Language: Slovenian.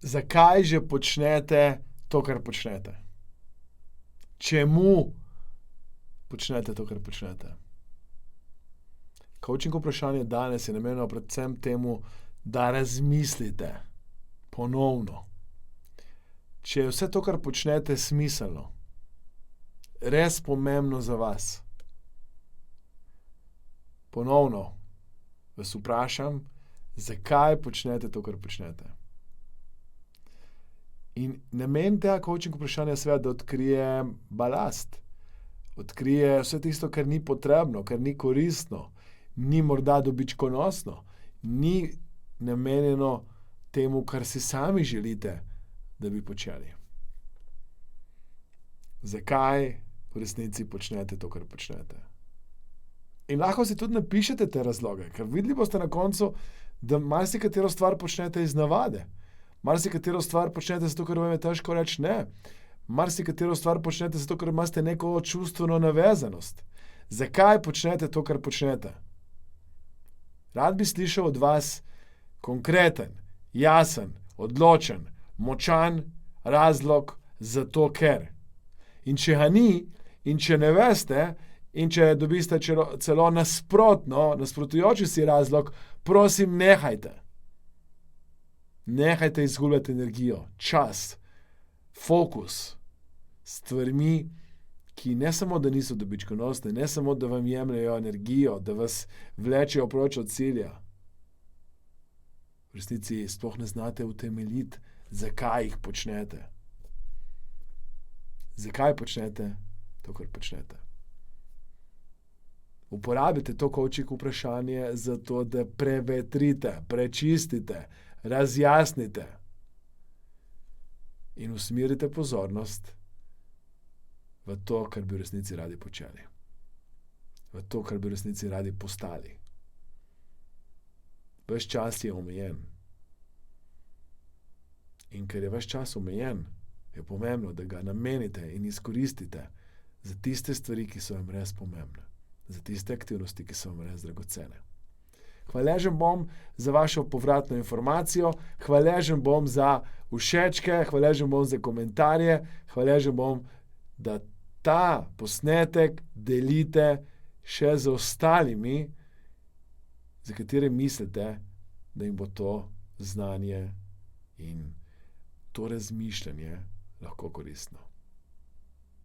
Zakaj že počnete to, kar počnete? Čemu počnete to, kar počnete? Coaching vprašanje danes je namenjeno predvsem temu, da razmislite ponovno. Če je vse to, kar počnete, smiselno, res pomembno za vas, ponovno vas vprašam, zakaj počnete to, kar počnete. In namen tega coaching vprašanja je seveda, da odkrije balast, odkrije vse tisto, kar ni potrebno, kar ni koristno, ni morda dobičkonosno, ni namenjeno temu, kar si sami želite, da bi počeli. Zakaj v resnici počnete to, kar počnete? In lahko si tudi napišete te razloge, ker videli boste na koncu, da marsikatero stvar počnete iz navade. Marsikatero stvar počnete zato, ker vam je težko reči ne. Marsikatero stvar počnete zato, ker imate neko čustveno navezanost. Zakaj počnete to, kar počnete? Rad bi slišal od vas konkreten, jasen, odločen, močan razlog za to, ker. In če ga ni, in če ne veste, in če dobiste celo nasprotujoči si razlog, prosim, nehajte. Nehajte izgubljati energijo, čas, fokus s stvarmi, ki ne samo, da niso dobičkonosne, ne samo, da vam jemljejo energijo, da vas vlečejo proč od cilja. V resnici sploh ne znate utemeljiti, zakaj jih počnete. Zakaj počnete to, kar počnete? Uporabite to coaching vprašanje za to, da prevetrite, prečistite, razjasnite in usmerite pozornost v to, kar bi v resnici radi počeli. V to, kar bi v resnici radi postali. Vaš čas je omejen. In ker je vaš čas omejen, je pomembno, da ga namenite in izkoristite za tiste stvari, ki so vam res pomembne. Za tiste aktivnosti, ki so vam res dragocene. Hvaležen bom za vašo povratno informacijo, hvaležen bom za všečke, hvaležen bom za komentarje, hvaležen bom, da ta posnetek delite še z ostalimi, za katere mislite, da jim bo to znanje in to razmišljanje lahko koristno.